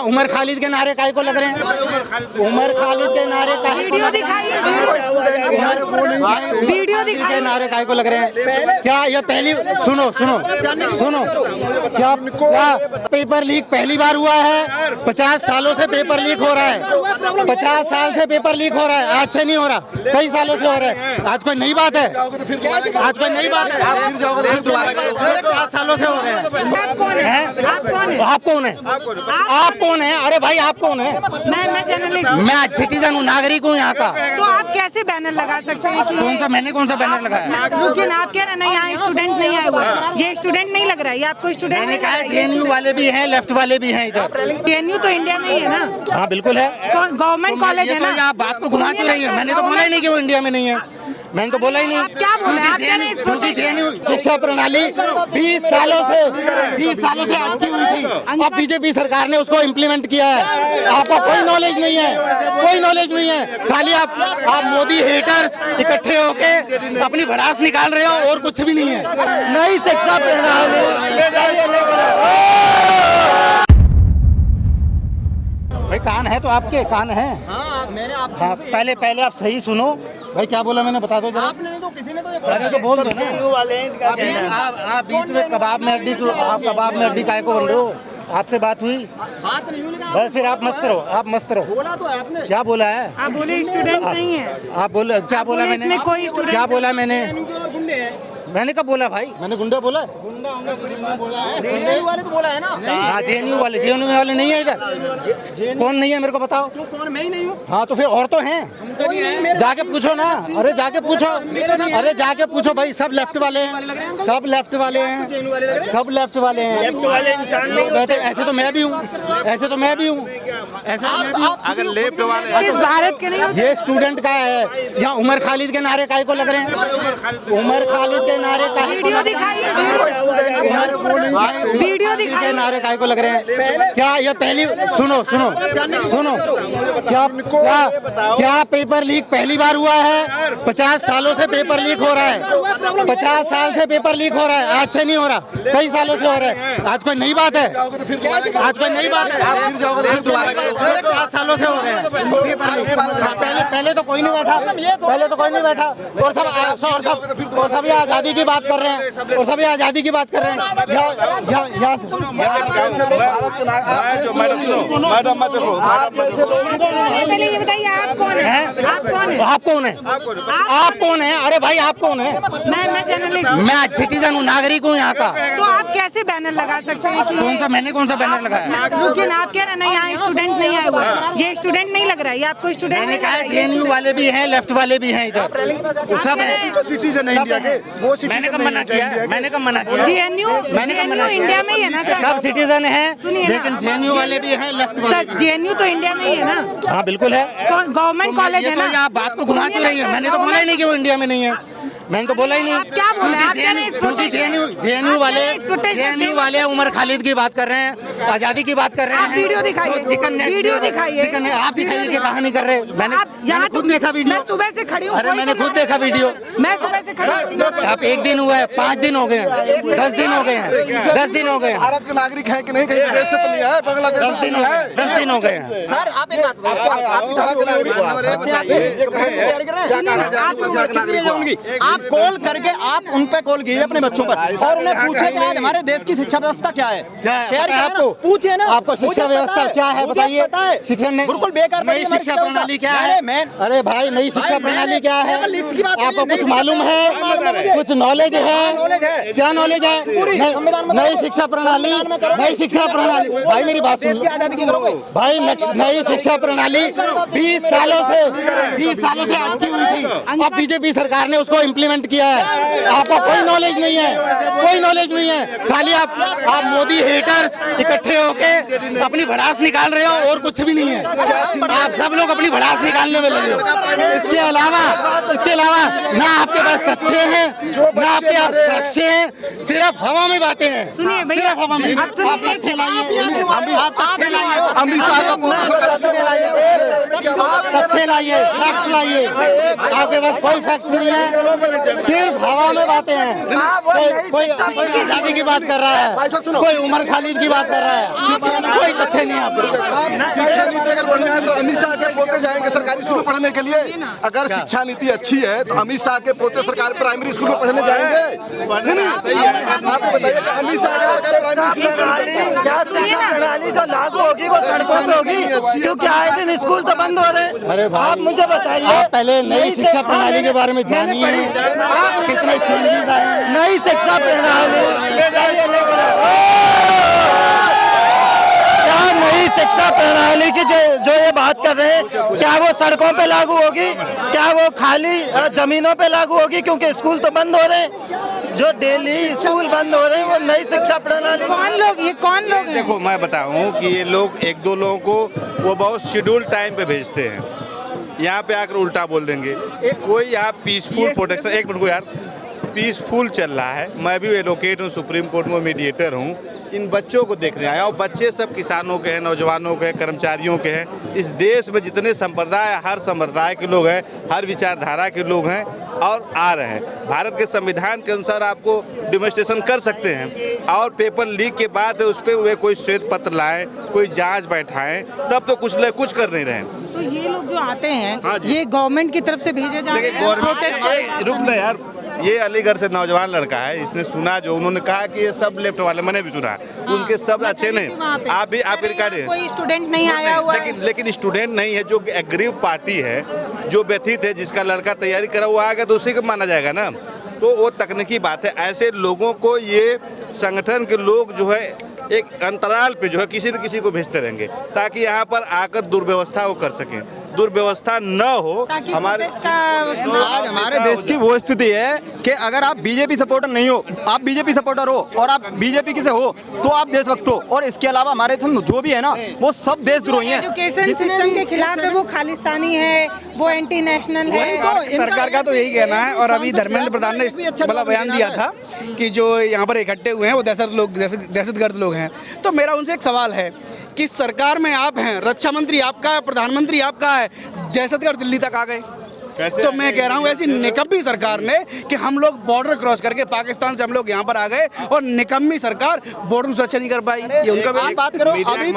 उमर खालिद के नारे काहे को लग रहे हैं? उमर खालिद के नारे काहे को लग रहे हैं? वीडियो दिखाइए, नारे काहे को लग रहे हैं? क्या ये पहली सुनो क्या पेपर लीक पहली बार हुआ है? 50 सालों से पेपर लीक हो रहा है। 50 साल से पेपर लीक हो रहा है, आज से नहीं हो रहा, कई सालों से हो रहा है। आज कोई नई बात है? आज कोई नई बात है? 50 सालों से हो रहे हैं। आप कौन है? आप कौन है? आप कौन है? अरे भाई आप कौन है? मैं जर्नलिस्ट। मैं सिटीजन हूँ, नागरिक हूँ यहाँ का। तो आप कैसे बैनर लगा सकते हैं कि मैंने कौन सा बैनर लगाया? लेकिन आप कह रहे हैं नहीं, यहाँ स्टूडेंट नहीं आए हुए, ये स्टूडेंट नहीं लग रहा है, ये आपको स्टूडेंट मैंने कहा जेएनयू वाले भी हैं, लेफ्ट वाले भी हैं इधर। जेएनयू तो इंडिया में ही है ना? हाँ बिल्कुल है, गवर्नमेंट कॉलेज है ना। आप बात को घुमा क्यों रही है? मैंने तो बोला ही नहीं कि वो इंडिया में नहीं है, मैंने तो बोला ही नहीं। आप क्या बोले? आप कह रहे हैं क्योंकि जेएनयू शिक्षा प्रणाली 20 सालों से अटकी हुई थी, अब बीजेपी सरकार ने उसको इम्प्लीमेंट किया है। आपको कोई नॉलेज नहीं है, कोई नॉलेज नहीं है, खाली आप मोदी हेटर्स इकट्ठे होके अपनी भड़ास निकाल रहे हो और कुछ भी नहीं है। नई शिक्षा प्रणाली भाई, कान है तो आपके कान है। हाँ पहले आप सही सुनो भाई, क्या बोला मैंने बता दो जरा। आपने तो किसी ने तो अरे तो बोल दो ना। आप बीच में कबाब में हड्डी, तो आप कबाब में हड्डी काहे को बन रहे हो? आपसे बात हुई? बात नहीं हुई, बस फिर आप मस्त रहो, आप मस्त रहो। बोला तो है आपने। क्या बोला है? आप बोले स्टूडेंट नहीं है। आप बोले क्या बोला मैंने? इसमें कोई स्टूडेंट क्या बोला मैंने? और गुंडे हैं। मैंने कब बोला भाई? मैंने गुंडा बोला? गुंडा बोला है। जेएनयू वाले तो बोला है ना। हाँ जेएनयू वाले नहीं है इधर। कौन नहीं है मेरे को बताओ? तो कौन? मैं ही नहीं हूँ। हाँ तो फिर और तो हैं, जाके पूछो ना। अरे जाके पूछो, अरे जाके पूछो भाई, सब लेफ्ट वाले हैं, सब लेफ्ट वाले हैं, सब लेफ्ट वाले हैं। ऐसे तो मैं भी हूँ, ऐसे तो मैं भी हूँ, ऐसे तो मैं भी हूँ। अगर लेफ्ट वाले भारत के नहीं। ये स्टूडेंट का है। यहाँ उमर खालिद के नारे काहे को लग रहे हैं? उमर खालिद के नारे काहे को वीडियो लग रहे हैं? दिखाइए, वीडियो के नारे काहे को लग रहे हैं? क्या ये पहली सुनो क्या पेपर लीक पहली बार हुआ है? 50 सालों से पेपर लीक हो रहा है। 50 साल से पेपर लीक हो रहा है, आज से नहीं हो रहा, कई सालों से हो रहा है। आज कोई नई बात है? आज कोई नई बात है? 50 सालों से हो रहे हैं। पहले तो कोई नहीं बैठा, पहले तो कोई नहीं बैठा, और सभी आजादी की बात कर रहे हैं, और सभी आजादी की बात कर रहे हैं। मैडम मैं देखो पहले ये बताइए आप कौन है? आप कौन है? आप कौन है? आप कौन है? अरे भाई आप कौन है? मैं जर्नलिस्ट। मैं सिटीजन हूँ, नागरिक हूँ यहाँ का। तो आप कैसे बैनर लगा सकते हैं कि मैंने कौन सा बैनर लगाया? लेकिन आप कह रहे हैं नहीं, यहाँ स्टूडेंट नहीं आए हुए, ये स्टूडेंट नहीं लग रहा है, ये आपको स्टूडेंट मैंने नहीं कहा लग रहा है। जेएनयू वाले भी हैं, लेफ्ट वाले भी हैं इधर, सब है। सिटीजन है इंडिया के, वो मैंने कब मना किया? मैंने कब मना किया? जेएनयू इंडिया में ही है ना सर? सब सिटीजन हैं, सुनिए ना। लेकिन जेएनयू वाले भी हैं, लेफ्ट वाले। सर जेएनयू तो इंडिया में ही है ना? हाँ बिल्कुल है, गवर्नमेंट कॉलेज है ना? आप बात को घुमा क्यों रही है? मैंने तो बोला ही नहीं कि वो इंडिया में नहीं है, मैंने तो बोला ही नहीं। आप क्या बोले? आप कह रहे हैं क्योंकि जेएनयू वाले उमर खालिद की बात कर रहे हैं, आजादी की बात कर रहे आप हैं। वीडियो दिखाइए, वीडियो दिखाइए। चिकन आप दिखाइए कि कहानी कर रहे हैं। मैंने खुद देखा वीडियो, मैं सुबह से खड़ी हूँ। अरे मैंने खुद देखा वीडियो। मैं सुबह से खड़ी हूँ। आप 1 दिन हुआ है, 5 दिन हो गए हैं, 10 दिन हो गए हैं, 10 दिन हो गए हैं, भारत के नागरिक है कि नहीं? कहीं विदेश से तो नहीं है, बांग्लादेश 10 दिन हो गए, 10 दिन हो गए हैं। सर आप एक बात आप कॉल करके आप उन पे कॉल कीजिए अपने बच्चों पर, और उन्हें पूछे कि आज हमारे देश की शिक्षा व्यवस्था क्या है। आपको पूछिए ना, आपको शिक्षा व्यवस्था क्या है बताइए? शिक्षण ने बिल्कुल बेकार नई शिक्षा प्रणाली क्या है? अरे भाई नई शिक्षा प्रणाली क्या है? आपको कुछ मालूम है? कुछ नॉलेज है? क्या नॉलेज है? नई शिक्षा प्रणाली, नई शिक्षा प्रणाली, भाई मेरी बात सुनिए भाई। नई शिक्षा प्रणाली 20 सालों से अटकी हुई थी, अब बीजेपी सरकार ने उसको इम्प्लीमेंट किया है। आपको कोई नॉलेज नहीं है, कोई नॉलेज नहीं है, खाली आप मोदी हेटर्स इकट्ठे होके अपनी भड़ास निकाल रहे हो और कुछ भी नहीं है। आप सब लोग अपनी भड़ास निकालने में लगे हो। इसके अलावा ना आपके पास तथ्य हैं, ना आपके पास साक्ष्य हैं, सिर्फ हवा में बातें हैं। सुनिए भैया, सिर्फ हवा में। आप तथ्य लाइए, अमित शाह का तथ्य लाइए, फैक्ट्स लाइए। आपके पास कोई फैक्ट्स नहीं है, सिर्फ हवा में बातें हैं। कोई आज़ादी की बात कर रहा है, कोई उमर खालिद की बात कर रहा है, कोई तथ्य नहीं है आपको। शिक्षा नीति अगर बढ़िया है तो अमित शाह के पोते जाएंगे सरकारी स्कूल में पढ़ने के लिए। अगर शिक्षा नीति अच्छी है तो अमित शाह के पोते सरकारी प्राइमरी स्कूल में पढ़ने जाएंगे। नहीं सही है। आपको बताइए कि अमित शाह प्रणाली जो लागू होगी वो सड़कों पे होगी, क्योंकि आए दिन स्कूल तो बंद हो रहे हैं। अरे भाई, आप मुझे बताइए, आप पहले नई शिक्षा प्रणाली के बारे में जानिए, कितने चेंजेस आए हैं। नई शिक्षा प्रणाली क्या नई शिक्षा प्रणाली की जो ये बात कर रहे हैं, क्या वो सड़कों पे लागू होगी, क्या वो खाली जमीनों पे लागू होगी? क्योंकि स्कूल तो बंद हो रहे हैं, जो डेली स्कूल बंद हो रहे हैं वो नई शिक्षा प्रणाली। कौन लोग, ये कौन लोग हैं? देखो मैं बताऊं कि ये लोग एक दो लोगों को वो बहुत शेड्यूल टाइम पे भेजते हैं, यहाँ पे आकर उल्टा बोल देंगे। कोई यहाँ पीसफुल प्रोटेक्शन, एक मिनट को यार, पीसफुल चल रहा है। मैं भी एडवोकेट हूँ, सुप्रीम कोर्ट में मीडिएटर हूँ। इन बच्चों को देखने आया और बच्चे सब किसानों के हैं, नौजवानों के हैं, कर्मचारियों के हैं। इस देश में जितने संप्रदाय, हर संप्रदाय के लोग हैं, हर विचारधारा के लोग हैं और आ रहे हैं। भारत के संविधान के अनुसार आपको डेमोन्स्ट्रेशन कर सकते हैं और पेपर लीक के बाद उस पर वे कोई श्वेत पत्र लाएं, कोई जांच बैठाएं, तब तो कुछ कर नहीं रहे। तो ये लोग जो आते हैं, हाँ जी। ये गवर्नमेंट की तरफ से भेजे जा रहे देखिए हैं गवर्नमेंट, रुक ना यार, ये अलीगढ़ से नौजवान लड़का है, इसने सुना जो उन्होंने कहा कि ये सब लेफ्ट वाले, मैंने भी सुना उनके शब्द अच्छे नहीं। आप भी आप रिकॉर्ड, कोई स्टूडेंट नहीं आया हुआ है। लेकिन स्टूडेंट नहीं है, जो एग्रीव पार्टी है, जो व्यथित है, जिसका लड़का तैयारी करा हुआ आएगा तो उसी को माना जाएगा ना। तो वो तकनीकी बात है। ऐसे लोगों को ये संगठन के लोग जो है एक अंतराल पे जो है किसी न किसी को भेजते रहेंगे ताकि यहाँ पर आकर दुर्व्यवस्था वो कर सकें। दुर्व्यवस्था न हो। हमारे आज हमारे देश की वो स्थिति है कि अगर आप बीजेपी सपोर्टर नहीं हो, आप बीजेपी सपोर्टर हो और आप बीजेपी की से हो तो आप देशभक्त हो, और इसके अलावा हमारे जो भी है ना वो सब देशद्रोही हैं। एजुकेशन सिस्टम के खिलाफ है, वो खालिस्तानी है, वो एंटी नेशनल है। सरकार का तो यही कहना है। और अभी धर्मेंद्र प्रधान ने बड़ा बयान दिया था कि जो यहाँ पर इकट्ठे हुए हैं वो दहशतगर्द लोग हैं। तो मेरा उनसे एक सवाल है कि सरकार में आप हैं, रक्षा मंत्री आपका है, प्रधानमंत्री आपका है, दहशतगर्द दिल्ली तक आ गए। तो मैं कह रहा हूँ ऐसी निकम्मी सरकार ने कि हम लोग बॉर्डर क्रॉस करके पाकिस्तान से हम लोग यहाँ पर आ गए और निकम्मी सरकार बॉर्डर सुरक्षा नहीं कर पाई। ये उनका बात करो अभी